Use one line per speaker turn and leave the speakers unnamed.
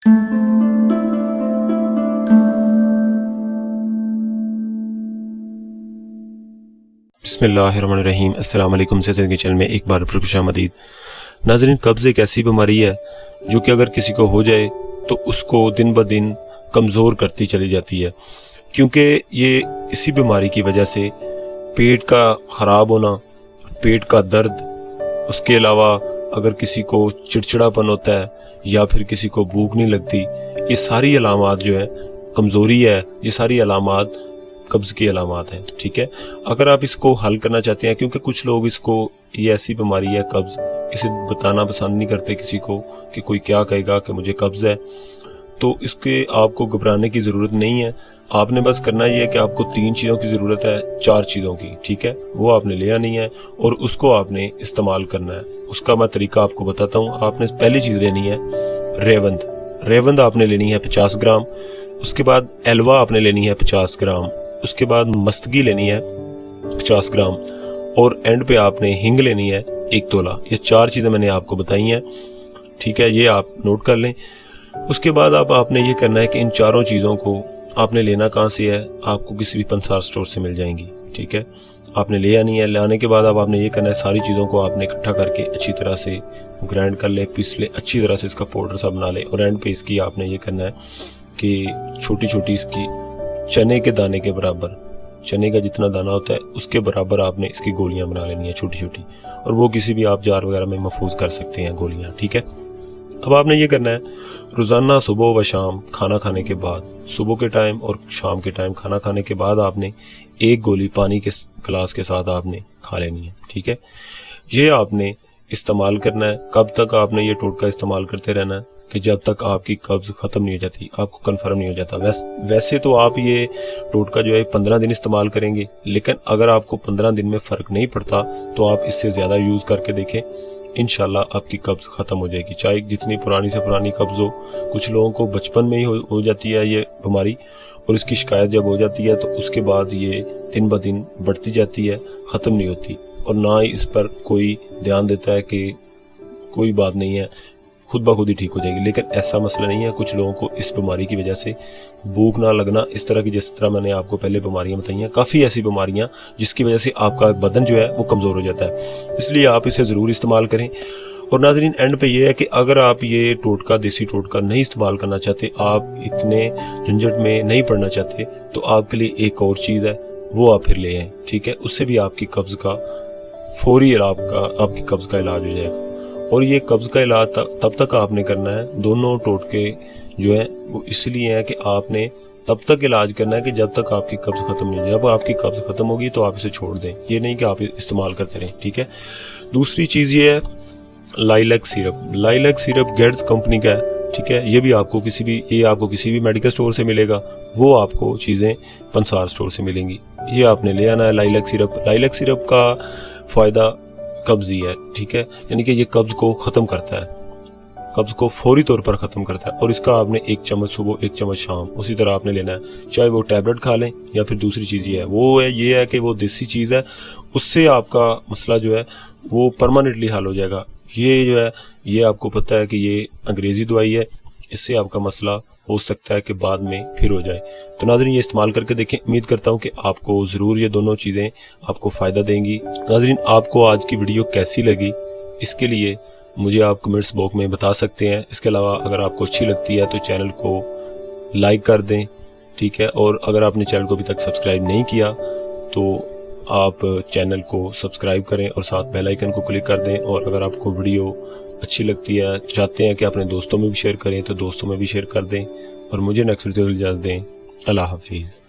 بسم اللہ الرحمن الرحیم۔ السلام علیکم۔ سے زندگی چینل میں ایک بار پھر خوش آمدید۔ ناظرین، قبض ایک ایسی بیماری ہے جو کہ اگر کسی کو ہو جائے تو اس کو دن بہ دن کمزور کرتی چلی جاتی ہے، کیونکہ یہ اسی بیماری کی وجہ سے پیٹ کا خراب ہونا، پیٹ کا درد، اس کے علاوہ اگر کسی کو چڑچڑا پن ہوتا ہے یا پھر کسی کو بھوک نہیں لگتی، یہ ساری علامات جو ہے، کمزوری ہے، یہ ساری علامات قبض کی علامات ہیں۔ ٹھیک ہے، اگر آپ اس کو حل کرنا چاہتے ہیں، کیونکہ کچھ لوگ اس کو، یہ ایسی بیماری ہے قبض، اسے بتانا پسند نہیں کرتے کسی کو کہ کوئی کیا کہے گا کہ مجھے قبض ہے، تو اس کے آپ کو گھبرانے کی ضرورت نہیں ہے۔ آپ نے بس کرنا یہ ہے کہ آپ کو 3 چیزوں کی ضرورت ہے، 4 چیزوں کی، ٹھیک ہے، وہ آپ نے لے آنی ہے اور اس کو آپ نے استعمال کرنا ہے۔ اس کا میں طریقہ آپ کو بتاتا ہوں۔ آپ نے پہلی چیز لینی ہے ریوند آپ نے لینی ہے 50 گرام، اس کے بعد ایلوا آپ نے لینی ہے 50 گرام، اس کے بعد مستگی لینی ہے 50 گرام، اور اینڈ پہ آپ نے ہنگ لینی ہے 1 تولہ۔ یہ 4 چیزیں میں نے آپ کو بتائی ہیں، ٹھیک ہے، یہ آپ نوٹ کر لیں۔ اس کے بعد آپ نے یہ کرنا ہے کہ ان 4 چیزوں کو آپ نے لینا کہاں سے ہے، آپ کو کسی بھی پنسار سٹور سے مل جائیں گی، ٹھیک ہے، آپ نے لے آنی ہے۔ لانے کے بعد آپ نے یہ کرنا ہے، ساری چیزوں کو آپ نے اکٹھا کر کے اچھی طرح سے گرائنڈ کر لیں، پیس لیں، اچھی طرح سے اس کا پاؤڈر سا بنا لیں، اور اینڈ پہ اس کی آپ نے یہ کرنا ہے کہ چھوٹی چھوٹی اس کی چنے کے دانے کے برابر، چنے کا جتنا دانہ ہوتا ہے اس کے برابر آپ نے اس کی گولیاں بنا لینی ہیں چھوٹی چھوٹی، اور وہ کسی بھی آپ جار وغیرہ میں محفوظ کر سکتے ہیں گولیاں، ٹھیک ہے۔ اب آپ نے یہ کرنا ہے، روزانہ صبح و شام کھانا کھانے کے بعد، صبح کے ٹائم اور شام کے ٹائم کھانا کھانے کے بعد آپ نے 1 گولی پانی کے گلاس کے ساتھ آپ نے کھا لینی ہے، ٹھیک ہے۔ یہ آپ نے استعمال کرنا ہے۔ کب تک آپ نے یہ ٹوٹکا استعمال کرتے رہنا ہے؟ کہ جب تک آپ کی قبض ختم نہیں ہو جاتی، آپ کو کنفرم نہیں ہو جاتا۔ ویسے تو آپ یہ ٹوٹکا جو ہے 15 دن استعمال کریں گے، لیکن اگر آپ کو 15 دن میں فرق نہیں پڑتا تو آپ اس سے زیادہ یوز کر کے دیکھیں، انشاءاللہ آپ کی قبض ختم ہو جائے گی، چاہے جتنی پرانی سے پرانی قبض ہو۔ کچھ لوگوں کو بچپن میں ہی ہو جاتی ہے یہ بیماری، اور اس کی شکایت جب ہو جاتی ہے تو اس کے بعد یہ دن بہ دن بڑھتی جاتی ہے، ختم نہیں ہوتی، اور نہ ہی اس پر کوئی دھیان دیتا ہے کہ کوئی بات نہیں ہے، خود بخود ہی ٹھیک ہو جائے گی۔ لیکن ایسا مسئلہ نہیں ہے۔ کچھ لوگوں کو اس بیماری کی وجہ سے بھوک نہ لگنا، اس طرح کی، جس طرح میں نے آپ کو پہلے بیماریاں بتائی ہیں، کافی ایسی بیماریاں جس کی وجہ سے آپ کا بدن جو ہے وہ کمزور ہو جاتا ہے، اس لیے آپ اسے ضرور استعمال کریں۔ اور ناظرین، اینڈ پہ یہ ہے کہ اگر آپ یہ ٹوٹکا، دیسی ٹوٹکا نہیں استعمال کرنا چاہتے، آپ اتنے جھنجھٹ میں نہیں پڑنا چاہتے، تو آپ کے لیے ایک اور چیز ہے، وہ آپ پھر لے آئیں، ٹھیک ہے۔ اس سے بھی آپ کی قبض کا فوری آپ کی قبض کا علاج ہو جائے گا۔ اور یہ قبض کا علاج تب تک آپ نے کرنا ہے، دونوں ٹوٹکے جو ہیں وہ اس لیے ہیں کہ آپ نے تب تک علاج کرنا ہے کہ جب تک آپ کی قبض ختم نہیں ہو جائے۔ جب آپ کی قبض ختم ہوگی تو آپ اسے چھوڑ دیں، یہ نہیں کہ آپ استعمال کرتے رہیں، ٹھیک ہے۔ دوسری چیز یہ ہے لائلیک سیرپ گیڈز کمپنی کا ہے، ٹھیک ہے۔ یہ آپ کو کسی بھی میڈیکل سٹور سے ملے گا، وہ آپ کو چیزیں پنسار سٹور سے ملیں گی۔ یہ آپ نے لے آنا ہے لائلیک سیرپ کا فائدہ قبض ہی ہے، ٹھیک ہے، یعنی کہ یہ قبض کو ختم کرتا ہے، قبض کو فوری طور پر ختم کرتا ہے۔ اور اس کا آپ نے 1 چمچ صبح، 1 چمچ شام، اسی طرح آپ نے لینا ہے، چاہے وہ ٹیبلٹ کھا لیں یا پھر دوسری چیز یہ ہے کہ وہ دیسی چیز ہے، اس سے آپ کا مسئلہ جو ہے وہ پرماننٹلی حل ہو جائے گا۔ یہ جو ہے، یہ آپ کو پتہ ہے کہ یہ انگریزی دوائی ہے، اس سے آپ کا مسئلہ ہو سکتا ہے کہ بعد میں پھر ہو جائے۔ تو ناظرین، یہ استعمال کر کے دیکھیں، امید کرتا ہوں کہ آپ کو ضرور یہ دونوں چیزیں آپ کو فائدہ دیں گی۔ ناظرین، آپ کو آج کی ویڈیو کیسی لگی، اس کے لیے مجھے آپ کمنٹس باکس میں بتا سکتے ہیں۔ اس کے علاوہ اگر آپ کو اچھی لگتی ہے تو چینل کو لائک کر دیں، ٹھیک ہے، اور اگر آپ نے چینل کو ابھی تک سبسکرائب نہیں کیا تو آپ چینل کو سبسکرائب کریں اور ساتھ بیل آئیکن کو کلک کر دیں۔ اور اگر آپ کو ویڈیو اچھی لگتی ہے، چاہتے ہیں کہ اپنے دوستوں میں بھی شیئر کریں، تو دوستوں میں بھی شیئر کر دیں، اور مجھے نیکسٹ ویڈیو اجازت دیں۔ اللہ حافظ۔